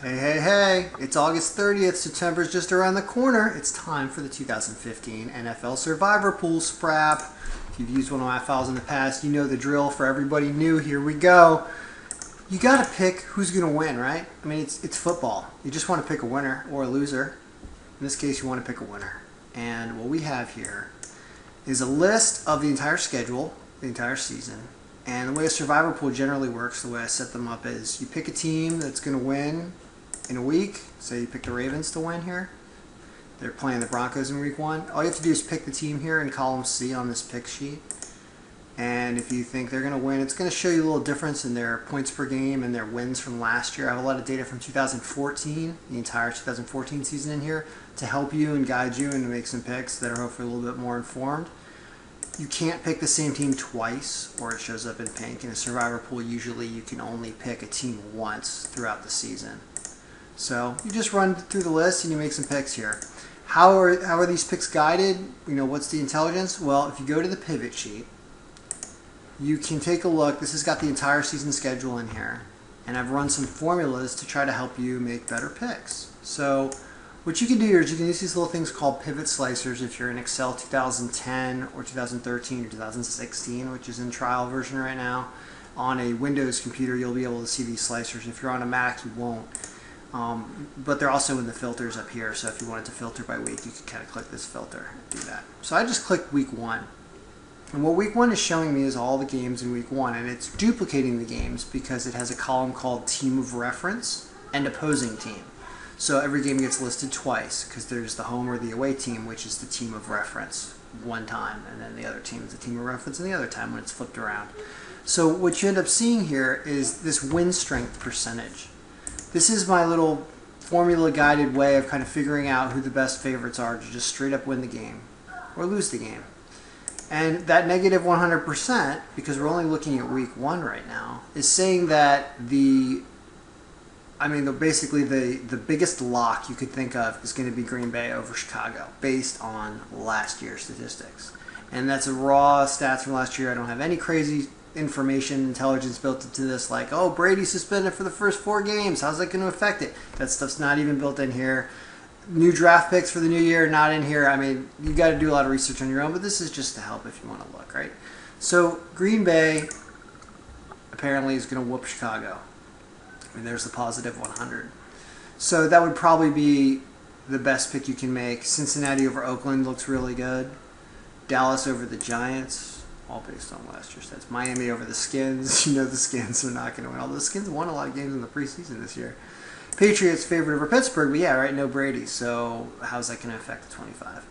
Hey, hey, hey, it's August 30th. September's just around the corner. It's time for the 2015 NFL Survivor Pool Sprapp. If you've used one of my files in the past, you know the drill. For everybody new, here we go. You gotta pick who's gonna win, right? I mean, it's football. You just want to pick a winner or a loser. In this case, you want to pick a winner. And what we have here is a list of the entire schedule, the entire season. And the way a Survivor Pool generally works, the way I set them up is you pick a team that's going to win in a week. Say you pick the Ravens to win here. They're playing the Broncos in week 1. All you have to do is pick the team here in column C on this pick sheet. And if you think they're going to win, it's going to show you a little difference in their points per game and their wins from last year. I have a lot of data from 2014, the entire 2014 season in here, to help you and guide you and to make some picks that are hopefully a little bit more informed. You can't pick the same team twice, or it shows up in pink. In a Survivor Pool, usually you can only pick a team once throughout the season. So you just run through the list and you make some picks here. How are these picks guided? You know, what's the intelligence? Well, if you go to the pivot sheet, you can take a look. This has got the entire season schedule in here. And I've run some formulas to try to help you make better picks. So what you can do here is you can use these little things called pivot slicers if you're in Excel 2010 or 2013 or 2016, which is in trial version right now. On a Windows computer, you'll be able to see these slicers. If you're on a Mac, you won't. But they're also in the filters up here, so if you wanted to filter by week, you could kind of click this filter and do that. So I just clicked week 1. And what week 1 is showing me is all the games in week 1, and it's duplicating the games because it has a column called team of reference and opposing team. So every game gets listed twice because there's the home or the away team, which is the team of reference one time, and then the other team is the team of reference and the other time when it's flipped around. So what you end up seeing here is this win strength percentage. This is my little formula guided way of kind of figuring out who the best favorites are to just straight up win the game or lose the game. And that negative 100%, because we're only looking at week 1 right now, is saying that basically the biggest lock you could think of is going to be Green Bay over Chicago based on last year's statistics. And that's a raw stats from last year. I don't have any crazy information, intelligence built into this, like, oh, Brady's suspended for the first 4 games. How's that going to affect it? That stuff's not even built in here. New draft picks for the new year, not in here. I mean, you got to do a lot of research on your own, but this is just to help if you want to look, right? So Green Bay apparently is going to whoop Chicago. I mean, there's the positive 100. So that would probably be the best pick you can make. Cincinnati over Oakland looks really good. Dallas over the Giants, all based on last year's stats. Miami over the Skins. You know the Skins are not going to win. Although the Skins won a lot of games in the preseason this year. Patriots favored over Pittsburgh, but yeah, right, no Brady. So how's that going to affect the 25?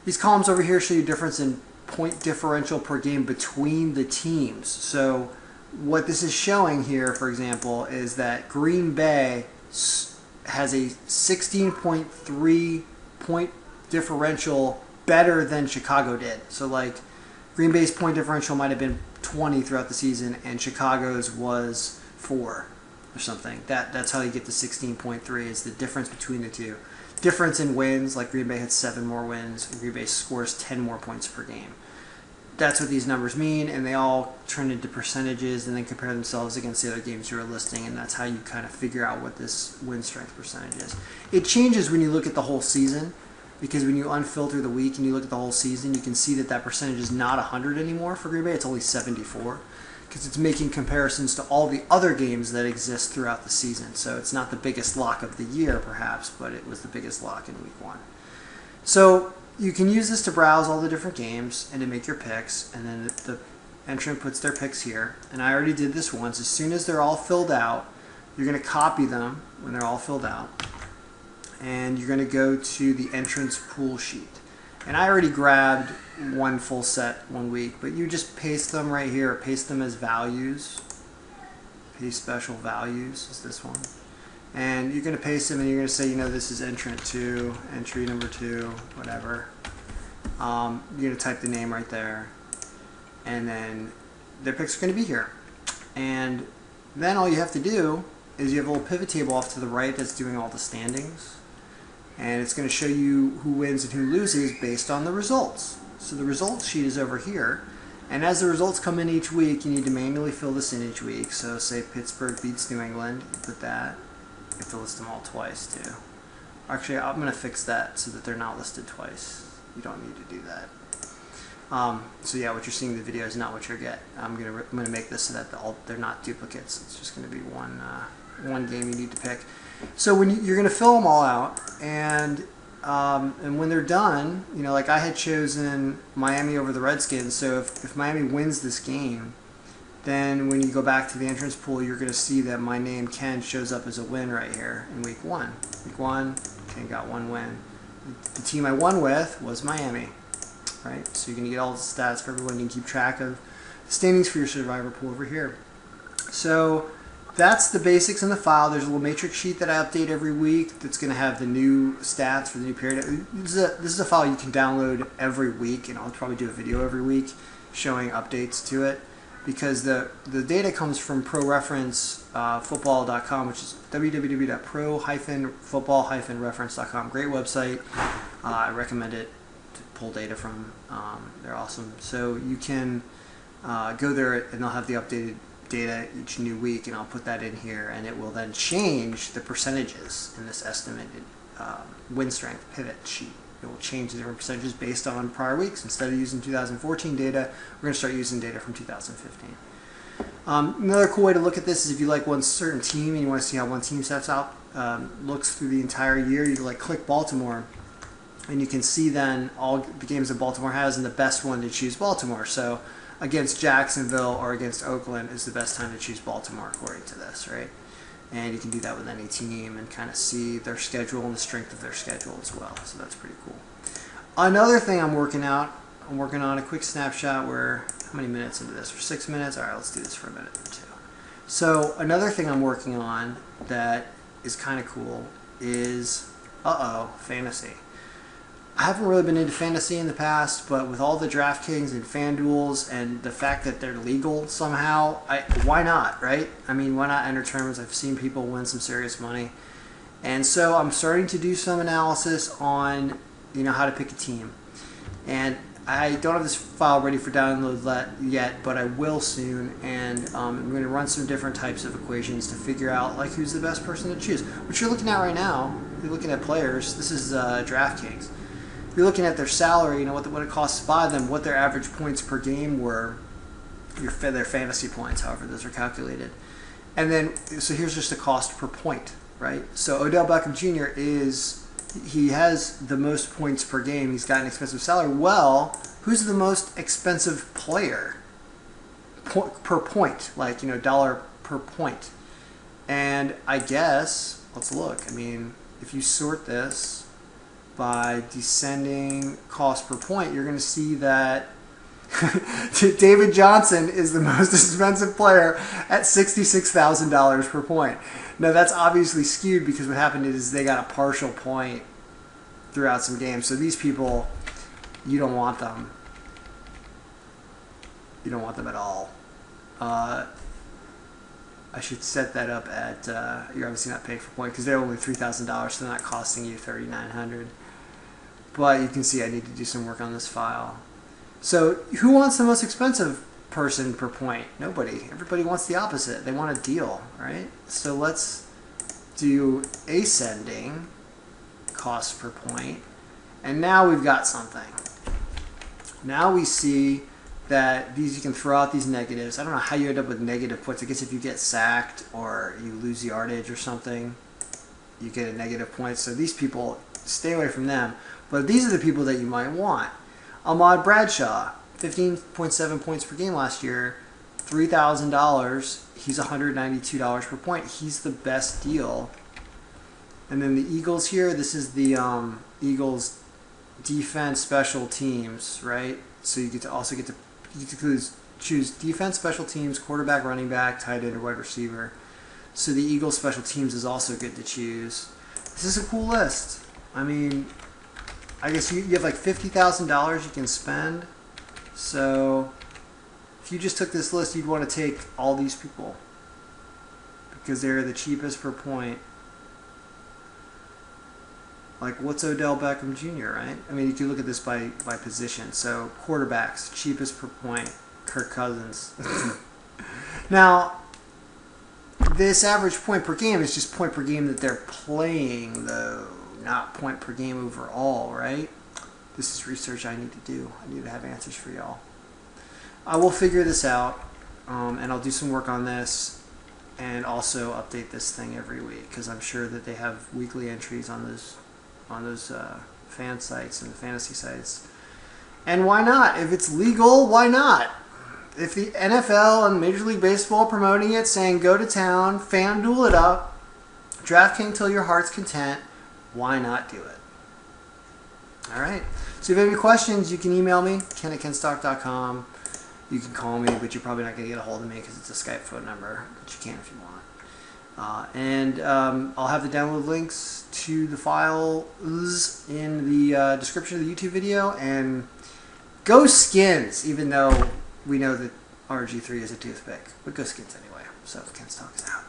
These columns over here show you difference in point differential per game between the teams. So what this is showing here, for example, is that Green Bay has a 16.3 point differential better than Chicago did. So like Green Bay's point differential might have been 20 throughout the season and Chicago's was 4 or something. That's how you get to 16.3 is the difference between the two. Difference in wins, like Green Bay had 7 more wins and Green Bay scores 10 more points per game. That's what these numbers mean, and they all turn into percentages and then compare themselves against the other games you were listing, and that's how you kind of figure out what this win strength percentage is. It changes when you look at the whole season, because when you unfilter the week and you look at the whole season, you can see that that percentage is not 100 anymore for Green Bay. It's only 74, because it's making comparisons to all the other games that exist throughout the season. So it's not the biggest lock of the year, perhaps, but it was the biggest lock in week 1. So you can use this to browse all the different games and to make your picks, and then the entrant puts their picks here. And I already did this once. As soon as they're all filled out, you're going to copy them when they're all filled out, and you're going to go to the entrance pool sheet. And I already grabbed one full set 1 week, but you just paste them right here, paste them as values. Paste special values is this one. And you're going to paste them and you're going to say, you know, this is entrant 2, entry number 2, whatever. You're going to type the name right there. And then their picks are going to be here. And then all you have to do is you have a little pivot table off to the right that's doing all the standings. And it's going to show you who wins and who loses based on the results. So the results sheet is over here. And as the results come in each week, you need to manually fill this in each week. So say Pittsburgh beats New England, you put that. You have to list them all twice too. Actually, I'm going to fix that so that they're not listed twice. You don't need to do that. So yeah, what you're seeing in the video is not what you're get. I'm gonna make this so that they're not duplicates. It's just gonna be one game you need to pick. So when you're gonna fill them all out, and when they're done, you know, like I had chosen Miami over the Redskins. So if Miami wins this game, then when you go back to the entrance pool, you're gonna see that my name Ken shows up as a win right here in week 1. Week 1, Ken got 1 win. The team I won with was Miami. Right? So you're going to get all the stats for everyone. You can keep track of the standings for your survivor pool over here. So that's the basics in the file. There's a little matrix sheet that I update every week that's going to have the new stats for the new period. This is a file you can download every week, and I'll probably do a video every week showing updates to it, because the data comes from ProReferenceFootball.com, which is www.pro-football-reference.com. Great website. I recommend it to pull data from. They're awesome. So you can go there and they'll have the updated data each new week, and I'll put that in here, and it will then change the percentages in this estimated win strength pivot sheet. It will change the different percentages based on prior weeks. Instead of using 2014 data, we're going to start using data from 2015. Another cool way to look at this is if you like one certain team and you want to see how one team sets out, looks through the entire year, you can like click Baltimore, and you can see then all the games that Baltimore has and the best one to choose Baltimore. So against Jacksonville or against Oakland is the best time to choose Baltimore according to this, right? And you can do that with any team and kind of see their schedule and the strength of their schedule as well. So that's pretty cool. Another thing I'm working on a quick snapshot where, how many minutes into this? For 6 minutes? All right, let's do this for a minute or two. So another thing I'm working on that is kind of cool is, fantasy. I haven't really been into fantasy in the past, but with all the DraftKings and FanDuels and the fact that they're legal somehow, why not, right? I mean, why not enter tournaments? I've seen people win some serious money. And so I'm starting to do some analysis on, you know, how to pick a team. And I don't have this file ready for download yet, but I will soon. And I'm going to run some different types of equations to figure out, like, who's the best person to choose. What you're looking at right now, you're looking at players. This is DraftKings. You're looking at their salary, you know, what it costs to buy them, what their average points per game were, their fantasy points, however those are calculated. And then, so here's just the cost per point, right? So Odell Beckham Jr. he has the most points per game. He's got an expensive salary. Well, who's the most expensive player per point? Like, you know, dollar per point. And I guess, let's look. I mean, if you sort this by descending cost per point, you're going to see that David Johnson is the most expensive player at $66,000 per point. Now that's obviously skewed because what happened is they got a partial point throughout some games. So these people, you don't want them. You don't want them at all. I should set that up at, you're obviously not paying for point because they're only $3,000, so they're not costing you $3,900. But you can see I need to do some work on this file. So who wants the most expensive person per point? Nobody. Everybody wants the opposite. They want a deal, right? So let's do ascending cost per point. And now we've got something. Now we see that you can throw out these negatives. I don't know how you end up with negative points. I guess if you get sacked or you lose yardage or something, you get a negative point. So these people, stay away from them. But these are the people that you might want. Ahmad Bradshaw, 15.7 points per game last year, $3,000. He's $192 per point. He's the best deal. And then the Eagles here, this is the Eagles defense special teams, right? So you get to choose defense, special teams, quarterback, running back, tight end, or wide receiver. So the Eagles special teams is also good to choose. This is a cool list. I mean, I guess you have like $50,000 you can spend. So if you just took this list, you'd want to take all these people because they're the cheapest per point. Like, what's Odell Beckham Jr., right? I mean, you can look at this by position. So quarterbacks, cheapest per point, Kirk Cousins. Now, this average point per game is just point per game that they're playing, though, not point per game overall, right? This is research I need to do. I need to have answers for y'all. I will figure this out, and I'll do some work on this, and also update this thing every week, because I'm sure that they have weekly entries on those fan sites and the fantasy sites. And why not? If it's legal, why not? If the NFL and Major League Baseball are promoting it, saying go to town, FanDuel it up, DraftKings till your heart's content, why not do it? All right. So if you have any questions, you can email me, ken@kenstock.com. You can call me, but you're probably not going to get a hold of me because it's a Skype phone number, but you can if you want. I'll have the download links to the files in the description of the YouTube video. And go Skins, even though we know that RG3 is a toothpick. But go Skins anyway. So Ken Stock is out.